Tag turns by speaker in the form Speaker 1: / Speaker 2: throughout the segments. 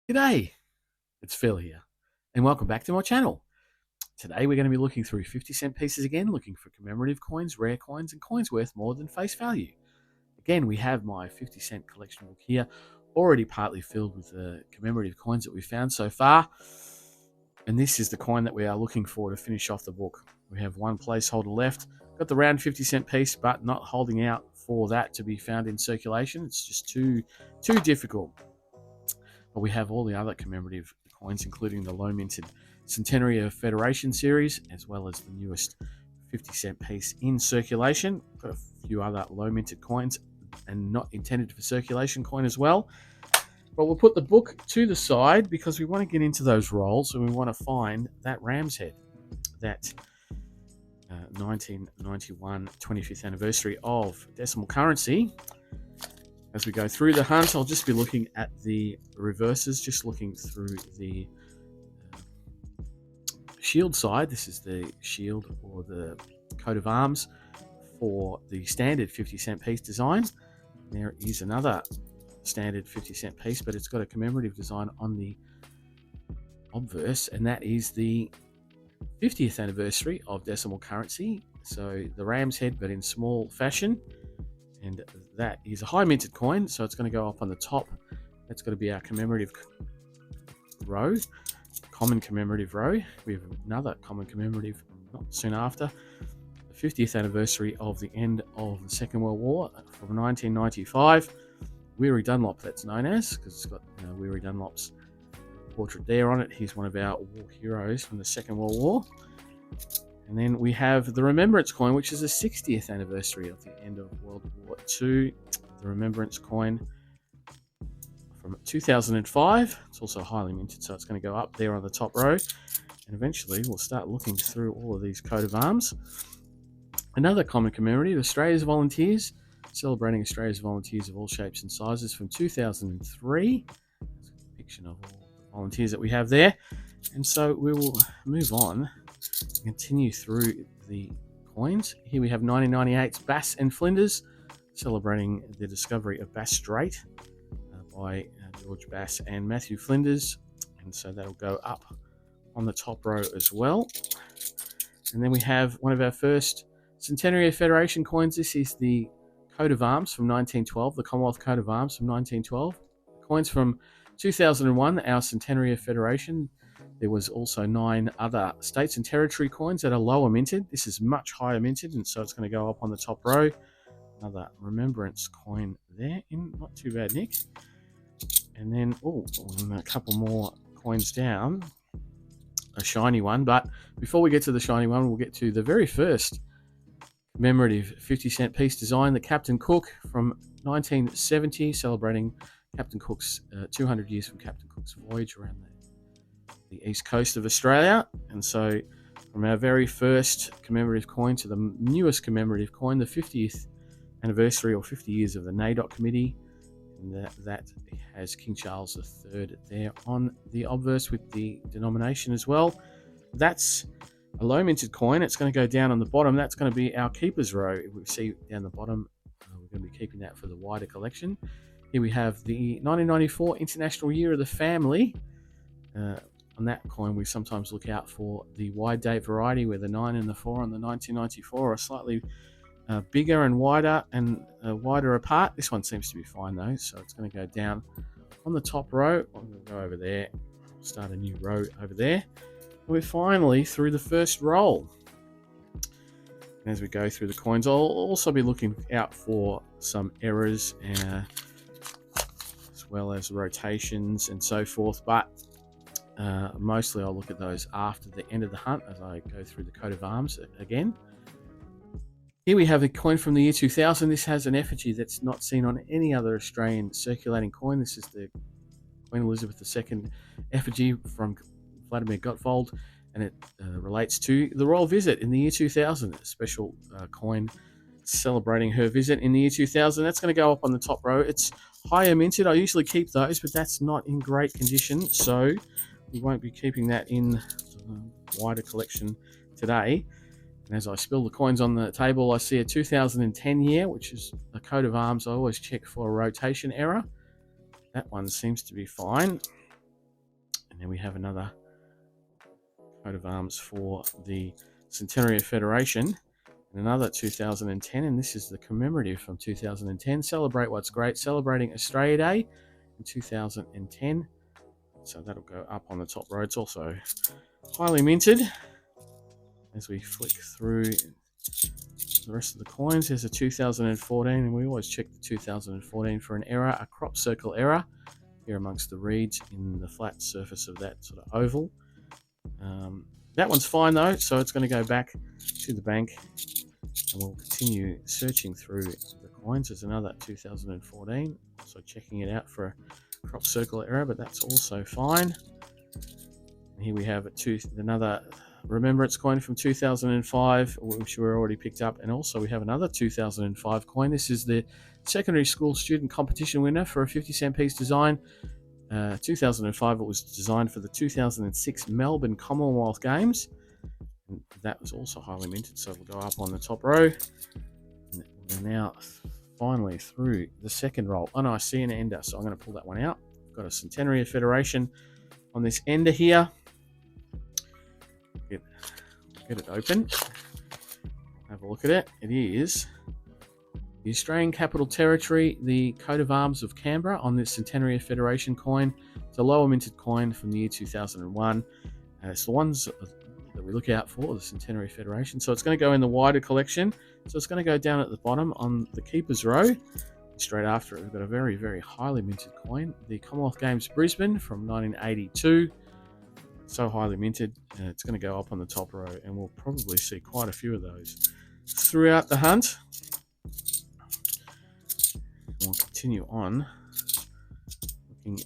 Speaker 1: G'day, it's Phil here, and welcome back to my channel. Today we're going to be looking through 50-cent pieces again, looking for commemorative coins, rare coins, and coins worth more than face value. Again, we have my 50-cent collection book here, already partly filled with the commemorative coins that we've found so far. And this is the coin that we are looking for to finish off the book. We have one placeholder left, got the round 50-cent piece, but not holding out for that to be found in circulation. It's just too difficult. But we have all the other commemorative coins, including the low minted Centenary of Federation series, as well as the newest 50-cent piece in circulation. Got a few other low minted coins and not intended for circulation coin as well. But we'll put the book to the side because we want to get into those rolls and we want to find that ram's head, that 1991 25th anniversary of decimal currency. As we go through the hunt, I'll just be looking at the reverses, just looking through the shield side. This is the shield or the coat of arms for the standard 50-cent piece design. There is another standard 50-cent piece, but it's got a commemorative design on the obverse, and that is the 50th anniversary of decimal currency. So the ram's head, but in small fashion. And that is a high minted coin, so it's going to go up on the top. That's going to be our commemorative row, common commemorative row. We have another common commemorative not soon after. The 50th anniversary of the end of the Second World War from 1995. Weary Dunlop, that's known as, because it's got Weary Dunlop's portrait there on it. He's one of our war heroes from the Second World War. And then we have the Remembrance coin, which is the 60th anniversary of the end of World War II. The Remembrance coin from 2005. It's also highly minted, so it's going to go up there on the top row. And eventually we'll start looking through all of these coat of arms. Another common commemorative, Australia's Volunteers, celebrating Australia's volunteers of all shapes and sizes from 2003. That's a depiction of all the volunteers that we have there. And so we will move on, continue through the coins. Here we have 1998's Bass and Flinders, celebrating the discovery of Bass Strait by George Bass and Matthew Flinders. And so that'll go up on the top row as well. And then we have one of our first Centenary of Federation coins. This is the coat of arms from 1912, the Commonwealth coat of arms from 1912. Coins from 2001, our Centenary of Federation. There was also 9 other states and territory coins that are lower minted. This is much higher minted, and so it's going to go up on the top row. Another Remembrance coin there, in not too bad nick. And then, a couple more coins down. A shiny one, but before we get to the shiny one, we'll get to the very first commemorative 50-cent piece design, the Captain Cook from 1970, celebrating Captain Cook's 200 years from Captain Cook's voyage around the east coast of Australia. And so from our very first commemorative coin to the newest commemorative coin, the 50th anniversary or 50 years of the NAIDOC committee, and that has King Charles III there on the obverse with the denomination as well. That's a low minted coin. It's going to go down on the bottom. That's going to be our keepers row. We see down the bottom, we're going to be keeping that for the wider collection. Here we have the 1994 International Year of the Family. On that coin, we sometimes look out for the wide date variety, where the 9 and the 4 on the 1994 are slightly bigger and wider apart. This one seems to be fine though, so it's going to go down on the top row. I'm going to go over there, start a new row over there. We're finally through the first roll. And as we go through the coins, I'll also be looking out for some errors as well as rotations and so forth, but mostly I'll look at those after the end of the hunt as I go through the coat of arms again. Here we have a coin from the year 2000. This has an effigy that's not seen on any other Australian circulating coin. This is the Queen Elizabeth II effigy from Vladimir Gottwald, and it relates to the royal visit in the year 2000, a special coin celebrating her visit in the year 2000. That's going to go up on the top row. It's higher minted. I usually keep those, but that's not in great condition, so we won't be keeping that in the wider collection today. And as I spill the coins on the table, I see a 2010 year, which is a coat of arms. I always check for a rotation error. That one seems to be fine. And then we have another coat of arms for the Centenary of Federation, and another 2010, and this is the commemorative from 2010. Celebrate what's great, celebrating Australia Day in 2010. So that'll go up on the top row. It's also highly minted. As we flick through the rest of the coins, there's a 2014, and we always check the 2014 for an error, a crop circle error here amongst the reeds in the flat surface of that sort of oval. That one's fine though, so it's going to go back to the bank, and we'll continue searching through the coins. There's another 2014, so checking it out for a crop circle error, but that's also fine. And here we have another remembrance coin from 2005, which we already picked up, and also we have another 2005 coin. This is the secondary school student competition winner for a 50-cent piece design. 2005, it was designed for the 2006 Melbourne Commonwealth Games. And that was also highly minted, so we'll go up on the top row. And we're now finally through the second roll. Oh no, I see an ender, so I'm going to pull that one out. I've got a Centenary of Federation on this ender here. Get it open. Have a look at it. It is the Australian Capital Territory, the coat of arms of Canberra on this Centenary of Federation coin. It's a lower minted coin from the year 2001. It's the ones that we look out for, the Centenary Federation. So it's going to go in the wider collection. So it's going to go down at the bottom on the keeper's row. Straight after it, we've got a very, very highly minted coin, the Commonwealth Games Brisbane from 1982. So highly minted, and it's going to go up on the top row, and we'll probably see quite a few of those throughout the hunt. We'll continue on looking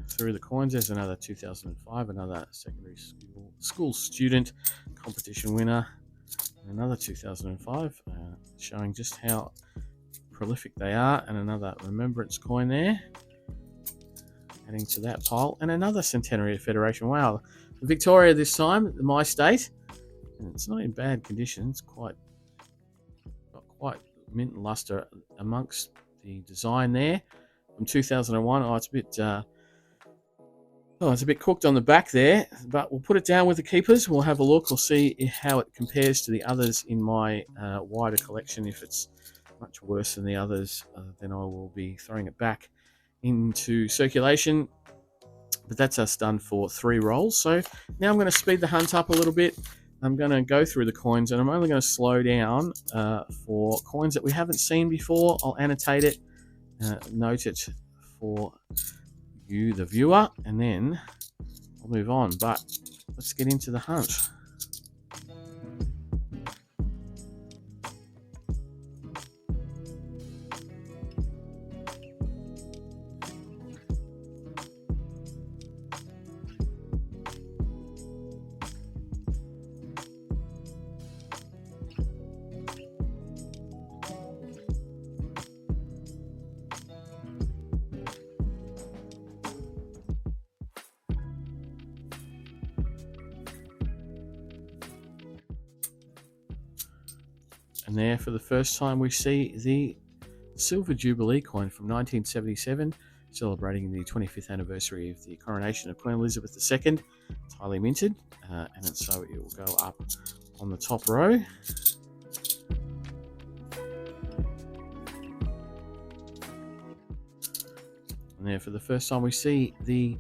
Speaker 1: through the coins. There's another 2005, another secondary school student competition winner, and another 2005, showing just how prolific they are, and another remembrance coin there, adding to that pile, and another Centenary of Federation. Wow, Victoria this time, my state, and it's not in bad condition. It's got quite mint luster amongst the design there from 2001. It's a bit cooked on the back there, but we'll put it down with the keepers. We'll have a look. We'll see how it compares to the others in my wider collection. If it's much worse than the others, then I will be throwing it back into circulation. But that's us done for 3 rolls. So now I'm going to speed the hunt up a little bit. I'm going to go through the coins, and I'm only going to slow down for coins that we haven't seen before. I'll annotate it, note it for you, the viewer, and then I'll move on. But let's get into the hunt. And there, for the first time, we see the Silver Jubilee coin from 1977, celebrating the 25th anniversary of the coronation of Queen Elizabeth II. It's highly minted, and so it will go up on the top row. And there, for the first time, we see the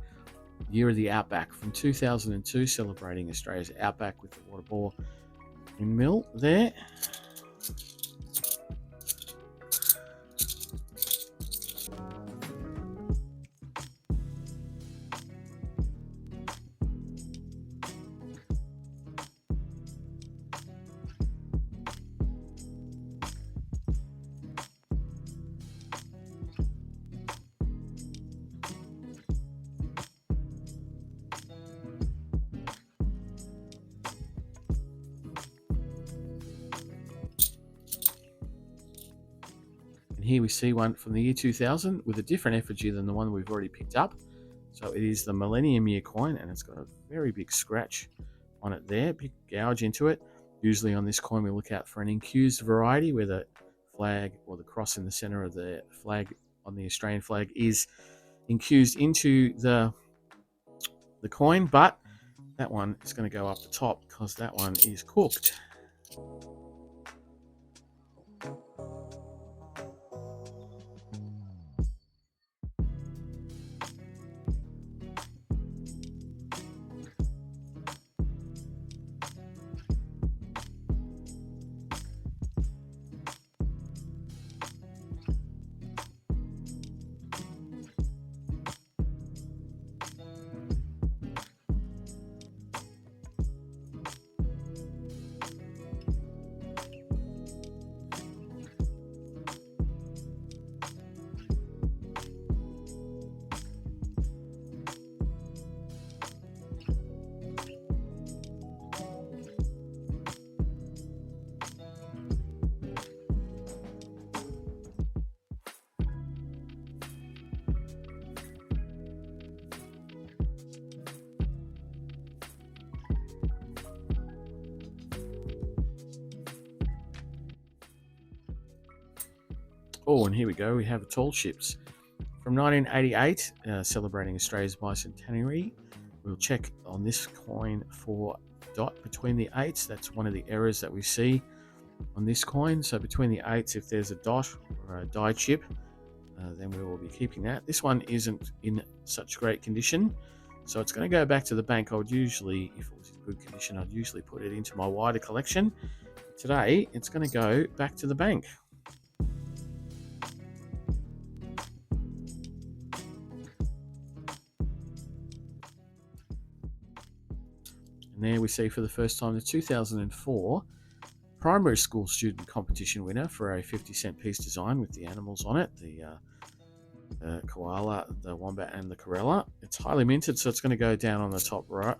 Speaker 1: Year of the Outback from 2002, celebrating Australia's outback with the water bore windmill there. Here we see one from the year 2000 with a different effigy than the one we've already picked up. So it is the Millennium Year coin, and it's got a very big scratch on it there, big gouge into it. Usually on this coin we look out for an incused variety where the flag or the cross in the center of the flag on the Australian flag is incused into the the coin, but that one is going to go up the top because that one is cooked. Oh, and here we go. We have the tall ships from 1988, celebrating Australia's bicentenary. We'll check on this coin for dot between the eights. That's one of the errors that we see on this coin. So between the eights, if there's a dot or a die chip, then we will be keeping that. This one isn't in such great condition, so it's going to go back to the bank. I would usually, if it was in good condition, I'd usually put it into my wider collection. Today, it's going to go back to the bank. And there we see for the first time the 2004 primary school student competition winner for a 50-cent piece design with the animals on it, the koala, the wombat, and the corella. It's highly minted, so it's going to go down on the top row.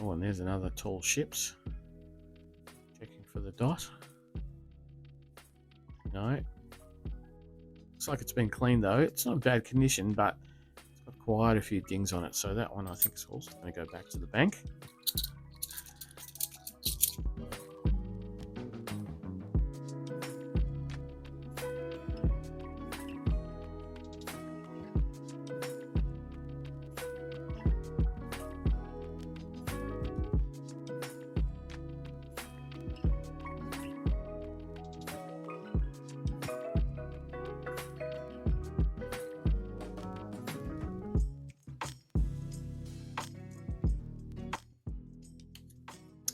Speaker 1: Oh, and there's another tall ships. Checking for the dot. No. Looks like it's been cleaned though. It's not in bad condition, but it's got quite a few dings on it. So that one I think is also going to go back to the bank.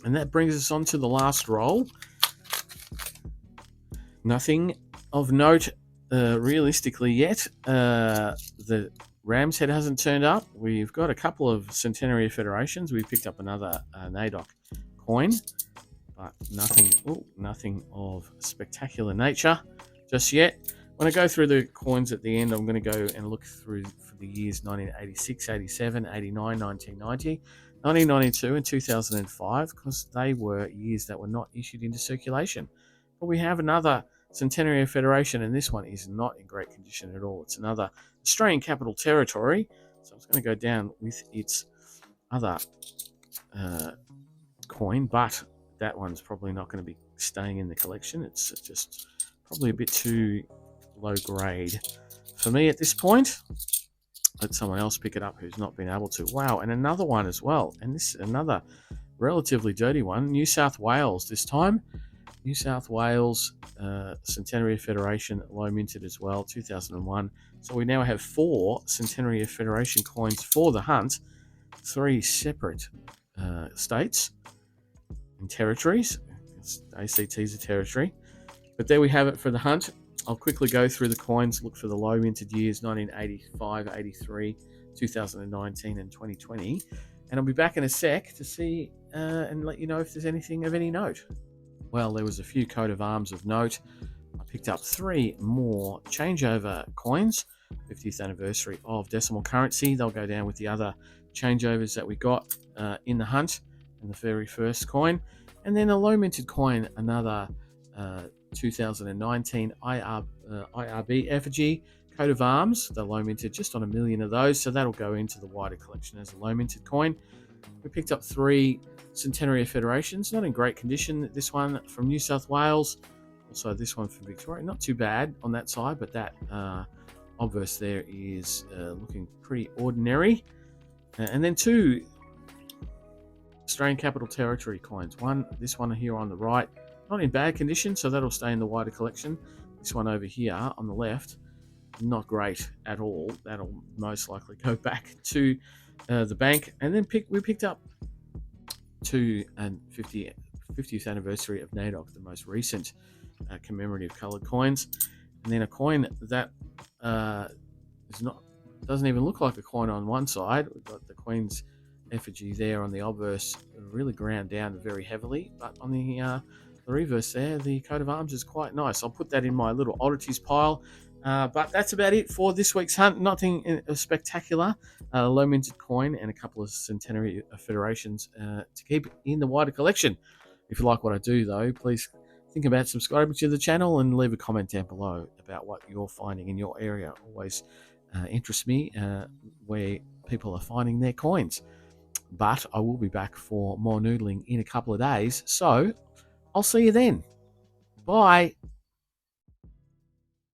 Speaker 1: And that brings us on to the last roll. Nothing of note realistically yet. The Ram's head hasn't turned up. We've got a couple of Centenary Federations. We picked up another NADOC coin, but nothing of spectacular nature just yet. When I go through the coins at the end, I'm going to go and look through for the years 1986, 87, 89, 1990. 1992 and 2005, because they were years that were not issued into circulation. But we have another Centenary Federation, and this one is not in great condition at all. It's another Australian Capital Territory, so it's going to go down with its other coin, but that one's probably not going to be staying in the collection. It's just probably a bit too low grade for me at this point. Let someone else pick it up who's not been able to. Wow, and another one as well. And this is another relatively dirty one. New South Wales this time. New South Wales Centenary of Federation, low minted as well, 2001. So we now have 4 Centenary of Federation coins for the hunt, 3 separate states and territories. ACT's a territory. But there we have it for the hunt. I'll quickly go through the coins, look for the low minted years, 1985, 83, 2019, and 2020. And I'll be back in a sec to see and let you know if there's anything of any note. Well, there was a few coat of arms of note. I picked up 3 more changeover coins, 50th anniversary of decimal currency. They'll go down with the other changeovers that we got in the hunt, and the very first coin. And then a low minted coin, another 2019 IRB effigy coat of arms. They're low minted, just on 1 million of those, so that'll go into the wider collection as a low minted coin. We picked up 3 Centenary of Federations, not in great condition. This one from New South Wales, also this one from Victoria. Not too bad on that side, but that obverse there is looking pretty ordinary. And then 2 Australian Capital Territory coins. This one here on the right, not in bad condition, so that'll stay in the wider collection. This one over here on the left, not great at all. That'll most likely go back to the bank. And then we picked up 2 and 50th anniversary of NAIDOC, the most recent commemorative coloured coins. And then a coin that doesn't even look like a coin on one side. We've got the Queen's effigy there on the obverse, really ground down very heavily, but on the reverse there, the coat of arms is quite nice. I'll put that in my little oddities pile. But that's about it for this week's hunt. Nothing spectacular. Low minted coin and a couple of Centenary Federations to keep in the wider collection. If you like what I do, though, please think about subscribing to the channel and leave a comment down below about what you're finding in your area. Always interests me where people are finding their coins. But I will be back for more noodling in a couple of days, so I'll see you then. Bye.